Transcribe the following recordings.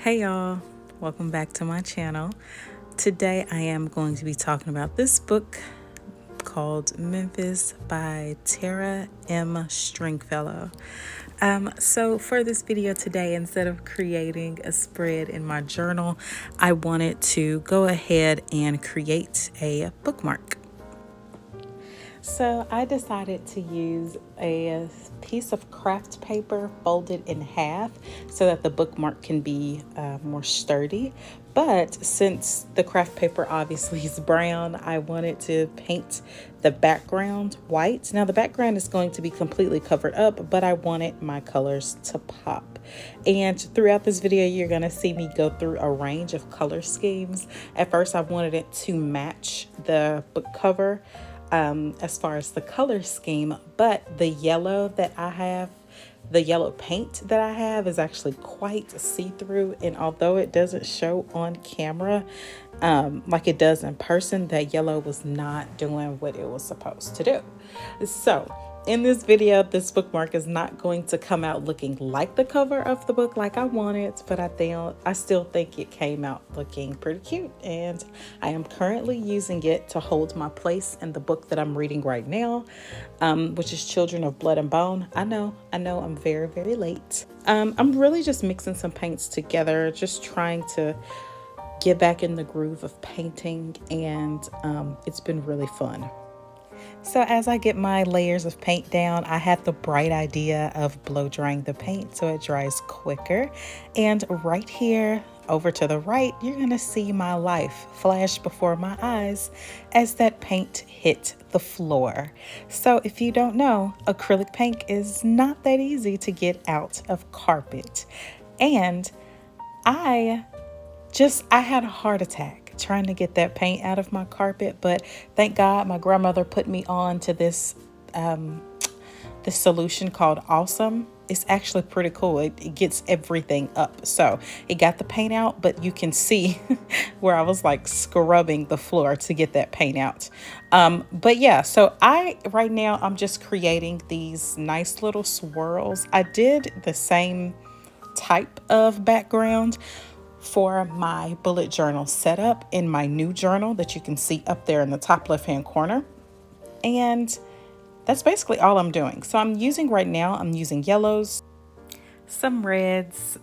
Hey y'all, welcome back to my channel. Today I am going to be talking about this book called Memphis by Tara M. Stringfellow. So for this video today, instead of creating a spread in my journal, I wanted to go ahead and create a bookmark. So I decided to use a piece of craft paper folded in half so that the bookmark can be more sturdy. But since the craft paper obviously is brown, I wanted to paint the background white. Now the background is going to be completely covered up, but I wanted my colors to pop. And throughout this video, you're going to see me go through a range of color schemes. At first, I wanted it to match the book cover as far as the color scheme, but the yellow that I have, the yellow paint that I have is actually quite see-through, and although it doesn't show on camera like it does in person, that yellow was not doing what it was supposed to do. So in this video, this bookmark is not going to come out looking like the cover of the book like I wanted, but I still think it came out looking pretty cute, and I am currently using it to hold my place in the book that I'm reading right now, which is Children of Blood and Bone. I know I'm very, very late. I'm really just mixing some paints together, just trying to get back in the groove of painting, and it's been really fun. So as I get my layers of paint down, I had the bright idea of blow drying the paint so it dries quicker. And right here over to the right, you're gonna see my life flash before my eyes as that paint hit the floor. So if you don't know, acrylic paint is not that easy to get out of carpet. And I had a heart attack trying to get that paint out of my carpet, but thank God my grandmother put me on to this solution called Awesome. It's actually pretty cool. It gets everything up. So it got the paint out, but you can see where I was like scrubbing the floor to get that paint out. But yeah, so right now I'm just creating these nice little swirls. I did the same type of background for my bullet journal setup in my new journal that you can see up there in the top left hand corner. And that's basically all I'm doing. So I'm using yellows, some reds,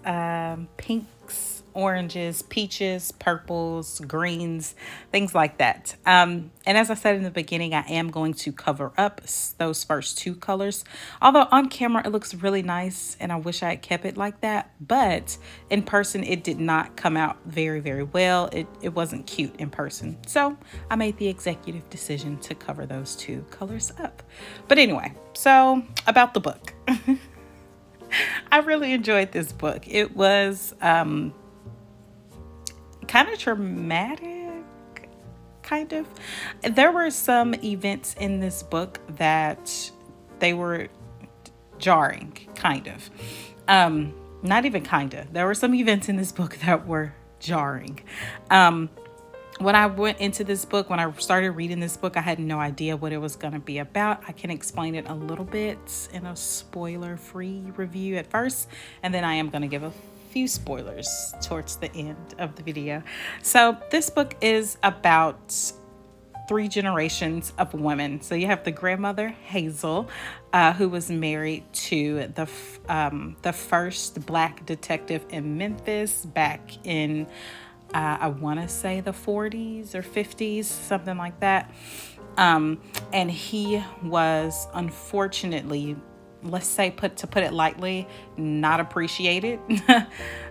pinks, oranges, peaches, purples, greens, things like that. And as I said in the beginning, I am going to cover up those first two colors. Although on camera it looks really nice and I wish I had kept it like that, but in person it did not come out very, very well. It wasn't cute in person. So I made the executive decision to cover those two colors up. But anyway, so about the book. I really enjoyed this book. It was kind of traumatic, kind of. There were some events in this book that they were jarring, kind of. Not even kind of. There were some events in this book that were jarring. When I went into this book, when I started reading this book, I had no idea what it was going to be about. I can explain it a little bit in a spoiler-free review at first, and then I am going to give a few spoilers towards the end of the video. So this book is about 3 generations of women. So you have the grandmother Hazel, who was married to the first Black detective in Memphis back in I want to say the 40s or 50s, something like that. And he was unfortunately, let's say, to put it lightly, not appreciated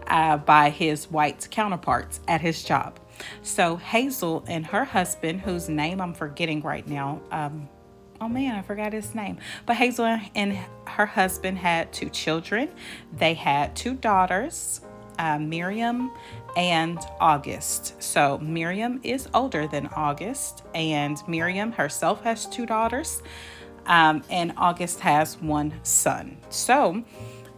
by his white counterparts at his job. So Hazel and her husband, whose name I'm forgetting right now, oh man, I forgot his name. But Hazel and her husband had 2 children. They had 2 daughters, Miriam and August. So Miriam is older than August, and Miriam herself has 2 daughters, and August has 1 son. So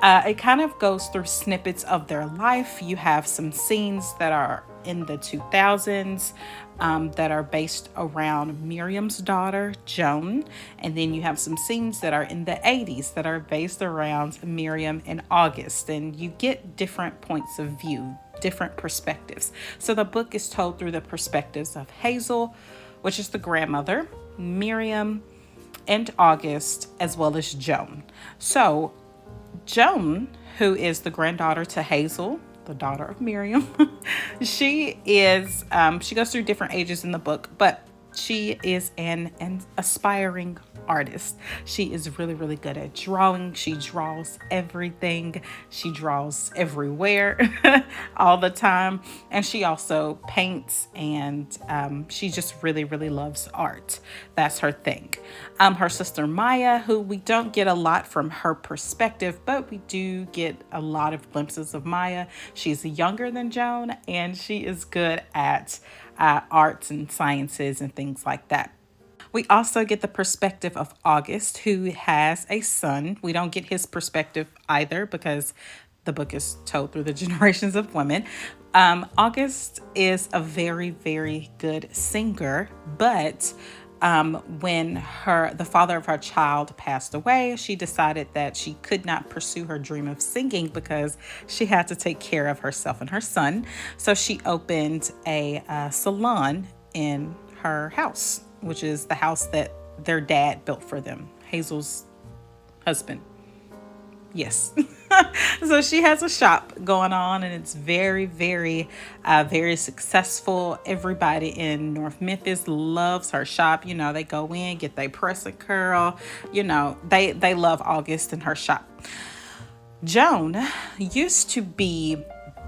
it kind of goes through snippets of their life. You have some scenes that are in the 2000s that are based around Miriam's daughter, Joan. And then you have some scenes that are in the 80s that are based around Miriam and August. And you get different points of view different perspectives. So the book is told through the perspectives of Hazel, which is the grandmother, Miriam, and August, as well as Joan. So Joan, who is the granddaughter to Hazel, the daughter of Miriam, she goes through different ages in the book, but she is an aspiring artist. She is really, really good at drawing. She draws everything. She draws everywhere all the time. And she also paints, and she just really, really loves art. That's her thing. Her sister Maya, who we don't get a lot from her perspective, but we do get a lot of glimpses of Maya. She's younger than Joan, and she is good at arts and sciences and things like that. We also get the perspective of August, who has a son. We don't get his perspective either because the book is told through the generations of women. August is a very, very good singer, but when the father of her child passed away, she decided that she could not pursue her dream of singing because she had to take care of herself and her son. So she opened a salon in her house, which is the house that their dad built for them, Hazel's husband. Yes. So she has a shop going on, and it's very, very, very successful. Everybody in North Memphis loves her shop. You know, they go in, get their press and curl. You know, they love August and her shop. Joan used to be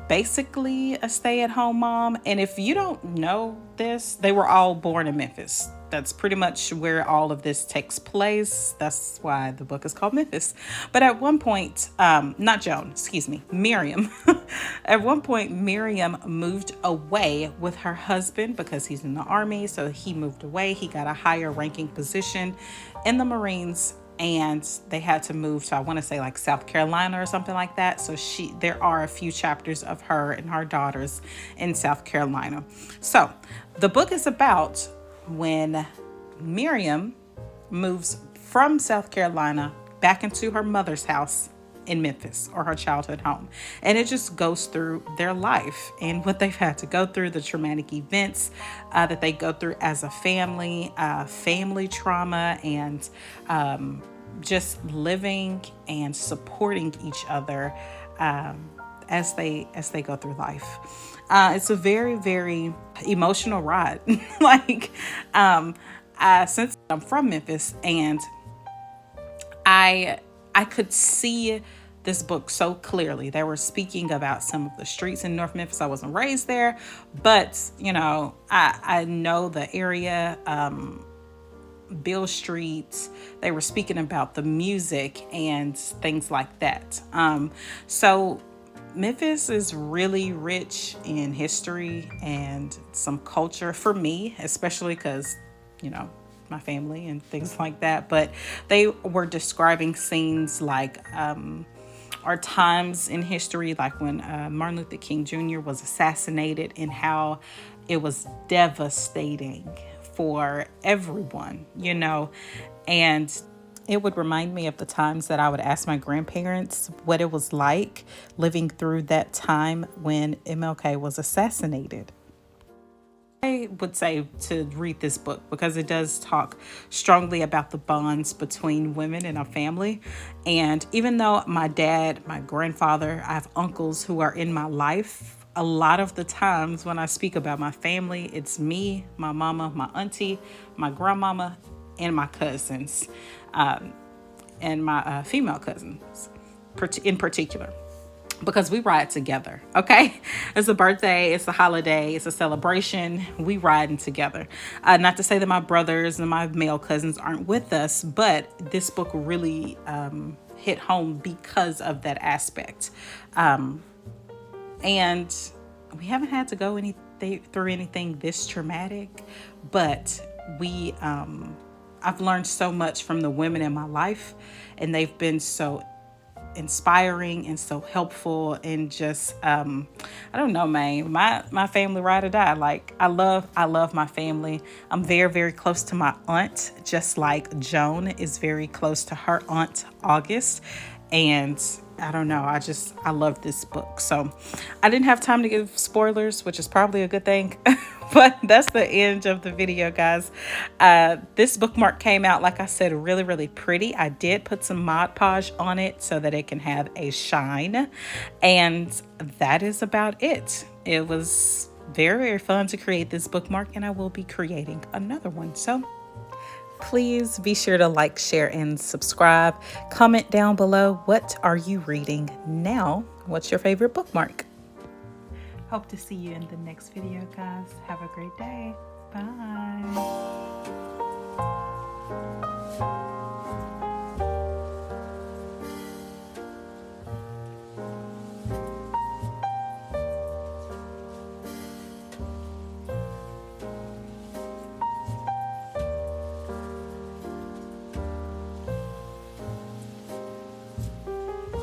basically a stay-at-home mom. And if you don't know this, they were all born in Memphis. That's pretty much where all of this takes place. That's why the book is called Memphis. But at one point, not Joan, excuse me, Miriam. At one point, Miriam moved away with her husband because he's in the army. So he moved away. He got a higher ranking position in the Marines, and they had to move to, I want to say, like South Carolina or something like that. So there are a few chapters of her and her daughters in South Carolina. So the book is about when Miriam moves from South Carolina back into her mother's house in Memphis, or her childhood home. And it just goes through their life and what they've had to go through, the traumatic events that they go through as a family, family trauma, and just living and supporting each other as they go through life. It's a very, very emotional ride. Since I'm from Memphis, and I could see this book so clearly. They were speaking about some of the streets in North Memphis. I wasn't raised there, but you know, I know the area, Bill Street. They were speaking about the music and things like that. So Memphis is really rich in history and some culture for me, especially because, you know, my family and things like that. But they were describing scenes like or times in history, like when Martin Luther King Jr. was assassinated, and how it was devastating for everyone, you know. And it would remind me of the times that I would ask my grandparents what it was like living through that time when MLK was assassinated. I would say to read this book because it does talk strongly about the bonds between women in a family. And even though my dad, my grandfather, I have uncles who are in my life, a lot of the times when I speak about my family, it's me, my mama, my auntie, my grandmama, and my cousins, and my female cousins in particular. Because we ride together, okay? It's a birthday, it's a holiday, it's a celebration. We riding together. Not to say that my brothers and my male cousins aren't with us, but this book really hit home because of that aspect. And we haven't had to go through anything this traumatic, but I've learned so much from the women in my life, and they've been so inspiring and so helpful, and just I don't know, man, my family ride or die. Like I love my family. I'm very, very close to my aunt, just like Joan is very close to her aunt August. And I don't know. I love this book. So I didn't have time to give spoilers, which is probably a good thing. But that's the end of the video, guys. This bookmark came out, like I said, really, really pretty. I did put some Mod Podge on it so that it can have a shine. And that is about it. It was very, very fun to create this bookmark, and I will be creating another one. So please be sure to like, share, and subscribe. Comment down below, what are you reading now? What's your favorite bookmark? Hope to see you in the next video, guys. Have a great day. Bye.